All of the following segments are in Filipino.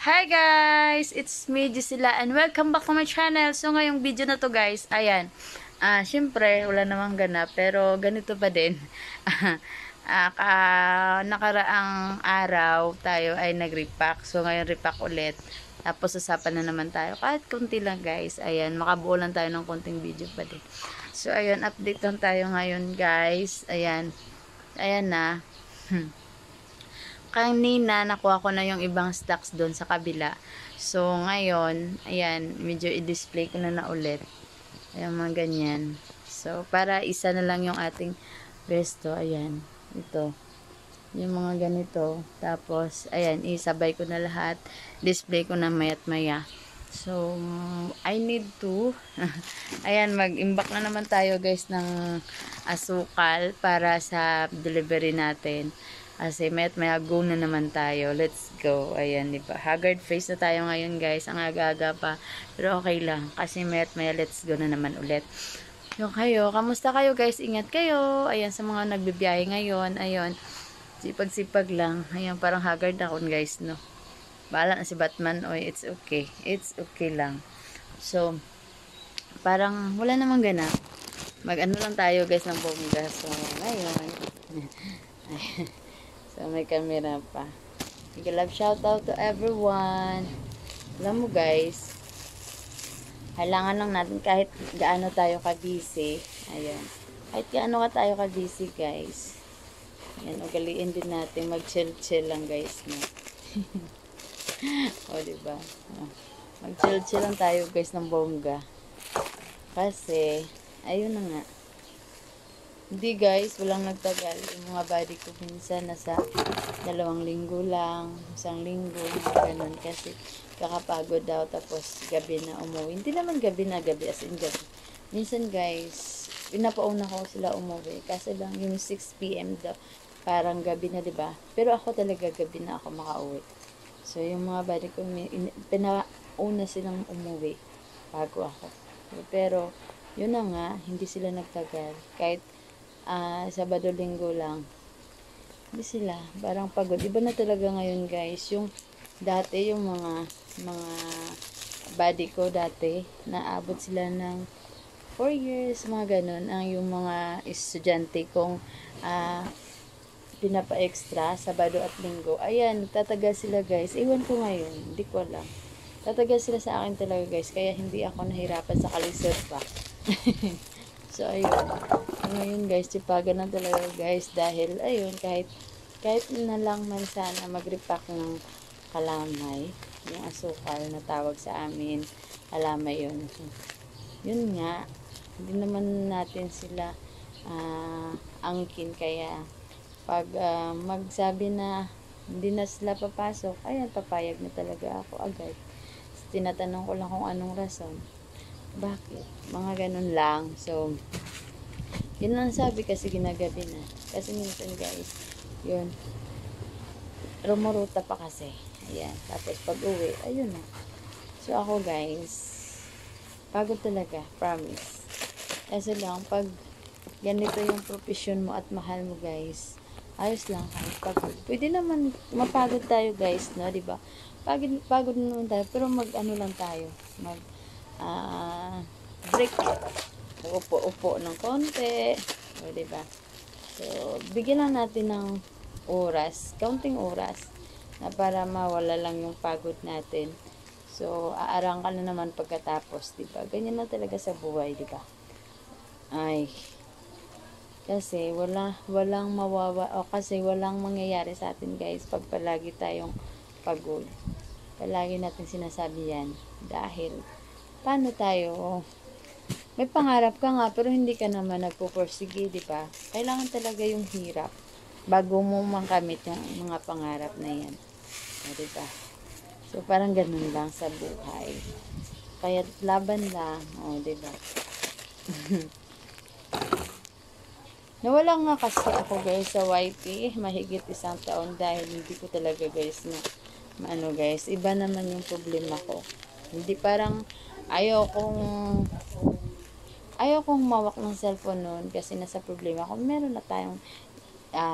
Hi guys! It's me, Gisela, and welcome back to my channel. So, ngayong video na to guys, ayan. Syempre, wala namang ganap, pero ganito pa din. Nakaraang araw, tayo ay nag-repack. So, ngayon repack ulit. Tapos, usapan na naman tayo. Kahit kunti lang guys. Ayan, makabuo lang tayo ng konting video pa din. So, ayan, update lang tayo ngayon guys. Ayan. Ayan na. Kanina, nakuha ko na yung ibang stocks doon sa kabila. So, ngayon, ayan, medyo i-display ko na ulit. Ayan, mga ganyan. So, para isa na lang yung ating resto. Ayan, ito. Yung mga ganito. Tapos, ayan, isabay ko na lahat. Display ko na mayat maya. So, I need to, ayan, mag-imbak na naman tayo guys ng asukal para sa delivery natin. Kasi may go na naman tayo. Let's go. Ayan, di ba? Haggard face na tayo ngayon, guys. Ang aga-aga pa. Pero okay lang. Kasi may let's go na naman ulit. Yung kayo, kamusta kayo, guys? Ingat kayo. Ayan, sa mga nagbibiyahe ngayon. Ayun, sipag-sipag lang. Ayan, parang haggard ako, guys, no? Bahala na si Batman. Oy, it's okay. It's okay lang. So, parang wala namang ganap. Mag-ano lang tayo, guys, ng bongga. So, ngayon. So, may camera pa. Big love shoutout to everyone. Alam mo guys, kailangan lang natin kahit gaano tayo ka-busy. Ayan. Kahit gaano ka tayo ka-busy guys. Ayan, ugaliin din natin. Mag-chill-chill lang guys. No? O, diba? Mag-chill-chill lang tayo guys ng bongga. Kasi, ayun na nga. Hindi guys, walang nagtagal. Yung mga body ko minsan nasa 2 linggo lang, 1 linggo, ganun. Kasi kakapagod daw tapos gabi na umuwi. Hindi naman gabi na gabi, as in gabi. Minsan guys, pinapauna ko sila umuwi. Kasi lang yung 6 p.m. daw, parang gabi na, diba? Pero ako talaga gabi na ako makauwi. So yung mga body ko, pinauna silang umuwi bago ako. Pero yun na nga, hindi sila nagtagal. Kahit Sabado linggo lang. Hindi sila, parang pagod. Iba na talaga ngayon guys. Yung dati, yung mga body ko dati, naabot sila ng 4 years, mga ganun. Ang yung mga estudyante kong pinapa-extra, Sabado at Linggo. Ayan, tatagal sila guys. Iwan ko ngayon, hindi ko alam. Tatagal sila sa akin talaga guys. Kaya hindi ako nahirapan sa kalisod pa. So, ayun. Ngayon, guys, tipagan na talaga, guys. Dahil, ayun, kahit na lang man sana mag-repack ng kalamay. Yung asukal na tawag sa amin. Kalamay yun. Yun nga. Hindi naman natin sila angkin. Kaya, pag magsabi na hindi na sila papasok, ayan, papayag na talaga ako agad. Tinatanong ko lang kung anong rason. Bakit? Mga ganun lang. So, yun lang sabi kasi ginagabi na. Kasi minsan guys, yun, rumuruta pa kasi. Ayan. Tapos pag uwi, ayun na. So, ako guys, pagod talaga. Promise. Kasi lang, pag ganito yung profession mo at mahal mo guys, ayos lang kahit pagod. Pwede naman mapagod tayo guys, no? Diba? Pagod naman tayo, pero mag-ano lang tayo. Break. Upo-upo ng konti. O, diba? So, bigyan lang natin ng oras, kaunting oras, na para mawala lang yung pagod natin. So, aarang ka na naman pagkatapos, diba? Ganyan na talaga sa buhay, diba? Ay, kasi walang kasi walang mangyayari sa atin guys pag palagi tayong pagod. Palagi natin sinasabi yan. Dahil, paano tayo, may pangarap ka nga, pero hindi ka naman nagpupursige, di ba? Kailangan talaga yung hirap bago mo makamit yung mga pangarap na yan. Di ba? So, parang ganun lang sa buhay. Kaya, laban lang. O, di ba? Nawala nga kasi ako guys sa YP. Mahigit 1 taon dahil hindi ko talaga guys na guys, iba naman yung problema ko. Hindi parang ayaw kong mawak ng cellphone noon kasi nasa problema ko. Meron na tayong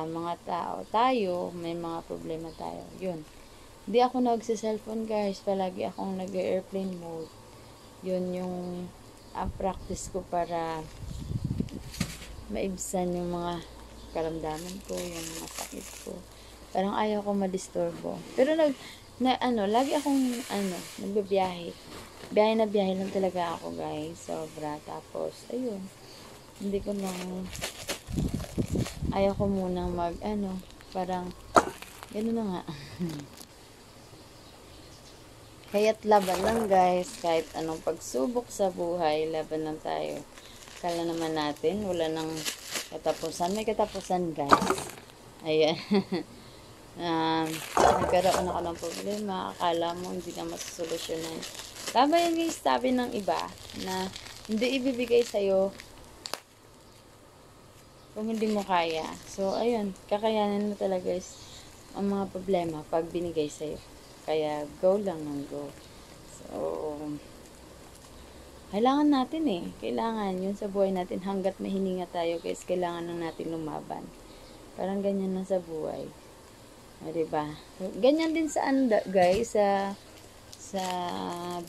mga tao. May mga problema tayo. Yun. Hindi ako nagsa-cellphone guys, palagi akong nag-airplane mode. Yun yung practice ko para maibsan yung mga karamdaman ko, yung mga sakit ko. Parang ayaw ko madisturbo. Pero lagi akong nagbibiyahe. Biyahe na biyahe lang talaga ako guys, sobra. Tapos ayun, hindi ko lang, ayaw ko munang parang gano'n na nga. Kaya't laban lang guys, kahit anong pagsubok sa buhay, laban lang tayo. Kala naman natin, wala nang katapusan. May katapusan guys. Ayan. Nagkaroon ako ng problema, akala mo hindi na masusolusyonan. Tama yan guys, sabi ng iba na hindi ibibigay sa'yo kung hindi mo kaya. So, ayun, kakayanin mo talaga guys ang mga problema pag binigay sa'yo. Kaya, go lang ng go. So, kailangan natin kailangan yun sa buhay natin. Hanggat may hininga tayo guys, kailangan lang natin lumaban. Parang ganyan lang sa buhay. Diba? Ganyan din sa guys, sa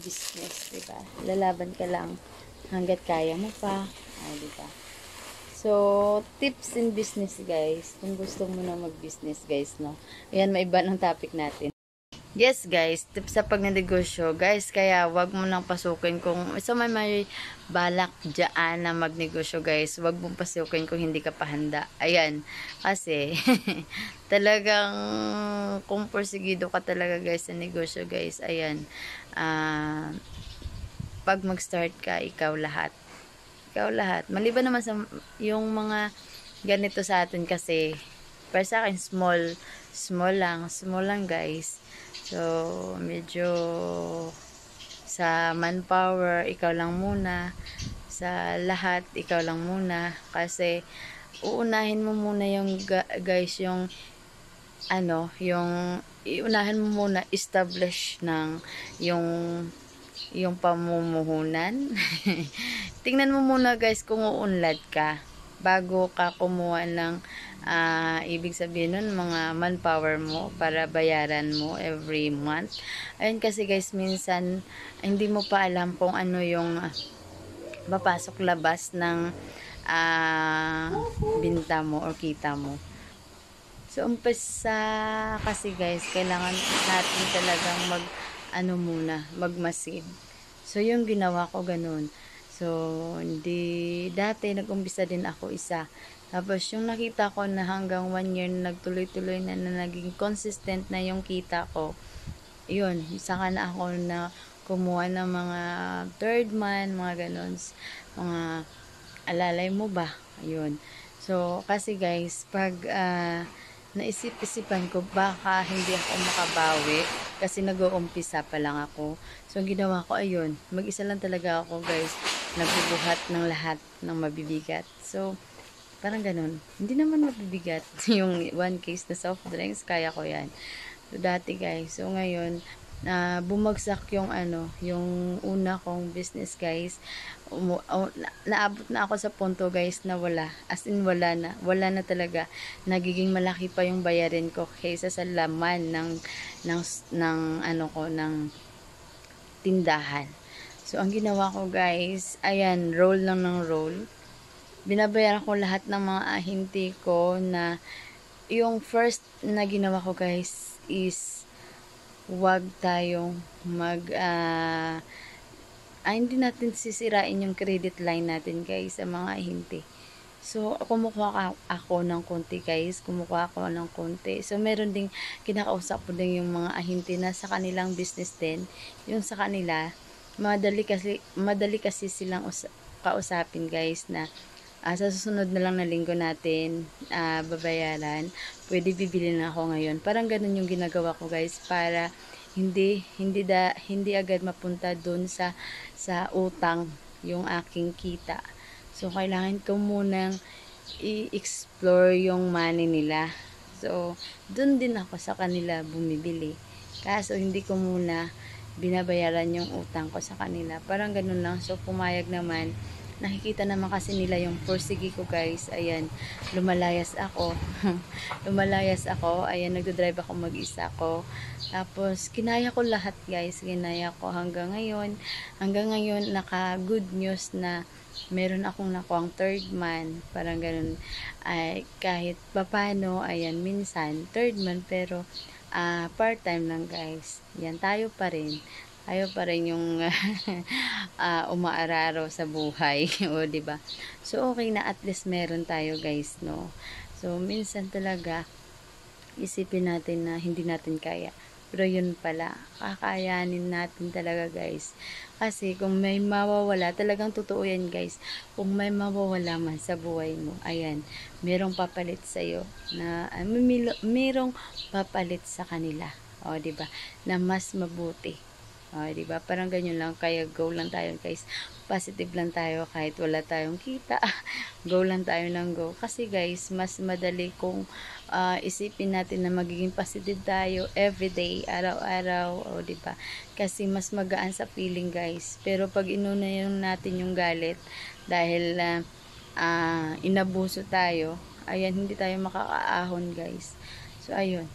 business, diba? Lalaban ka lang hanggat kaya mo pa. Diba? So, tips in business guys. Kung gusto mo na mag-business guys, no? Ayan, may iba ng topic natin. Yes guys, tips sa pagnegosyo guys, kaya wag mo nang pasukin kung may balak dyan na magnegosyo guys, wag mong pasukin kung hindi ka pa handa. Ayan, kasi talagang kung porsigido ka talaga guys sa negosyo guys, ayan, pag mag-start ka, ikaw lahat, maliban naman sa yung mga ganito sa atin kasi, para sa akin small lang guys. So, medyo sa manpower, ikaw lang muna. Sa lahat, ikaw lang muna. Kasi, uunahin mo muna yung, guys, iunahin mo muna, establish ng, yung pamumuhunan. Tingnan mo muna, guys, kung uunlad ka. Bago ka kumuha ng ibig sabihin nun, mga manpower mo para bayaran mo every month. Ayun kasi guys, minsan hindi mo pa alam kung ano yung papasok labas ng binta mo or kita mo. So umpisa kasi guys, kailangan natin talagang magmasid. So yung ginawa ko ganun. So hindi, dati nag-umpisa din ako isa. Tapos, yung nakita ko na hanggang 1 year na nagtuloy-tuloy na naging consistent na yung kita ko, yun, saka na ako na kumuha ng mga third man, mga ganun, mga alalay mo ba? Ayun. So, kasi guys, pag naisip-isipan ko, baka hindi ako makabawi kasi nag-uumpisa pa lang ako. So, ang ginawa ko, ayun, mag-isa lang talaga ako guys, nagbubuhat ng lahat ng mabibigat. So, parang ganun. Hindi naman mabibigat. Yung 1 case na soft drinks, kaya ko yan. So, dati guys. So, ngayon, bumagsak yung yung una kong business guys. Naabot na ako sa punto guys na wala. As in, wala na. Wala na talaga. Nagiging malaki pa yung bayarin ko kaysa sa laman ng tindahan. So, ang ginawa ko guys, ayan, roll lang ng roll. Binabayaran ko lahat ng mga ahente ko na yung first na ginawa ko guys is wag tayong hindi natin sisirain yung credit line natin guys sa mga ahente. So, kumukuha ako ng konti guys. So, meron ding kinakausap ko din yung mga ahente na sa kanilang business din. Yung sa kanila, madali kasi silang kausapin guys na sa susunod na lang na linggo natin babayaran, pwede bibili na ako ngayon. Parang ganun yung ginagawa ko guys, para hindi agad mapunta dun sa utang yung aking kita. So kailangan ko munang i-explore yung money nila. So dun din ako sa kanila bumibili. Kaso hindi ko muna binabayaran yung utang ko sa kanila. Parang ganun lang. So pumayag naman. nakikita naman kasi nila yung forsigi ko guys. Ayan, lumalayas ako. Lumalayas ako. Ayan, nagdodrive ako mag-isa ko. Tapos, kinaya ko lahat guys. Kinaya ko hanggang ngayon. Hanggang ngayon, naka-good news na meron akong nakuhang third man. Parang ganun. Ay, kahit papano, ayan, minsan, third man, pero part-time lang guys. Yan, tayo pa rin. Tayo pa rin yung umaararo sa buhay. O, diba? So, okay na at least meron tayo guys, no? So, minsan talaga, isipin natin na hindi natin kaya. Pero yun pala, kakayanin natin talaga guys. Kasi kung may mawawala, talagang totoo yan guys. Kung may mawawala man sa buhay mo, ayan, merong papalit sa'yo. Na, merong papalit sa kanila. O, diba? Na mas mabuti. O, diba? Parang ganyan lang. Kaya go lang tayo guys. Positive lang tayo kahit wala tayong kita. Go lang tayo ng go. Kasi guys, mas madali kung isipin natin na magiging positive tayo everyday, araw-araw, o diba? Kasi mas magaan sa feeling guys. Pero pag inuna yung natin yung galit dahil inabuso tayo, ayan, hindi tayo makakaahon guys. So ayun,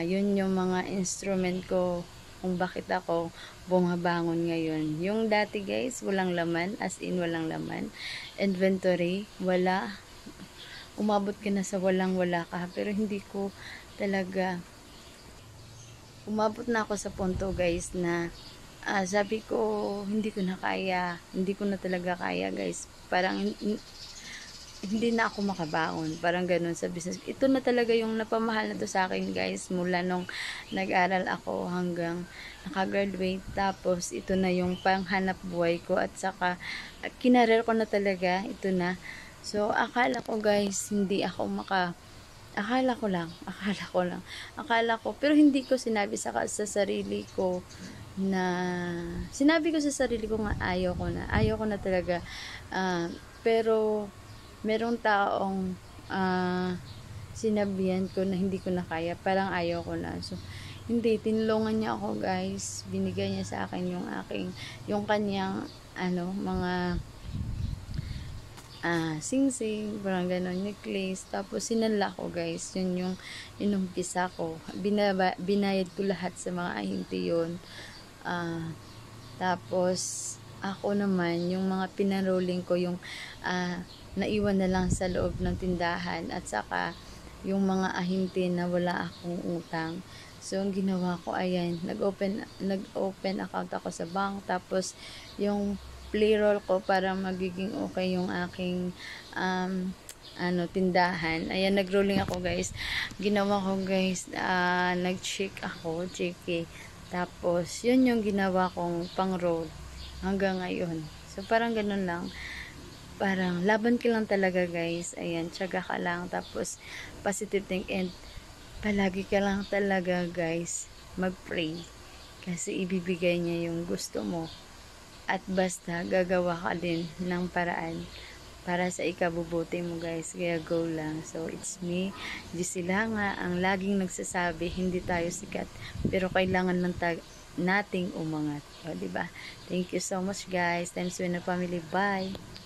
yun yung mga instrument ko kung bakit ako bumabangon ngayon. Yung dati guys, walang laman, as in walang laman. Inventory, wala. Umabot ka na sa walang-wala ka, pero hindi ko talaga, umabot na ako sa punto guys na sabi ko, hindi ko na kaya, hindi ko na talaga kaya guys. Parang hindi na ako makabaon. Parang ganun sa business. Ito na talaga yung napamahal na to sa akin guys. Mula nung nag-aral ako hanggang nakagraduate. Tapos ito na yung panghanap buhay ko. At saka kinarer ko na talaga. Ito na. So akala ko guys, hindi ako akala ko. Pero hindi ko sinabi sa sarili ko na, sinabi ko sa sarili ko nga ayaw ko na talaga. Pero merong taong sinabihan ko na hindi ko na kaya, parang ayaw ko na. So hindi, tinulungan niya ako guys, binigay niya sa akin yung kanyang mga sing-sing, parang ganon, necklace. Tapos sinanla ko guys, yun yung inumpisa ko, binayad ko lahat sa mga ahinti yun. Tapos ako naman, yung mga pinarolling ko, yung naiwan na lang sa loob ng tindahan, at saka yung mga ahinti na wala akong utang. So ang ginawa ko, ayan, nag-open account ako sa bank, tapos yung payroll ko para magiging okay yung aking tindahan. Ayan, nagrolling ako guys. Ginawa ko guys, nag-check ako, check. Tapos yun yung ginawa kong pang-roll hanggang ngayon. So parang ganun lang. Parang laban ka lang talaga guys. Ayan, tiyaga ka lang. Tapos positive think, and palagi ka lang talaga guys mag-pray. Kasi ibibigay niya yung gusto mo. At basta gagawa ka din ng paraan para sa ikabubuti mo guys. Kaya go lang. So it's me, Gisela nga, ang laging nagsasabi, hindi tayo sikat, pero kailangan lang nating umangat. O, diba? Thank you so much guys. Times Win na Family. Bye!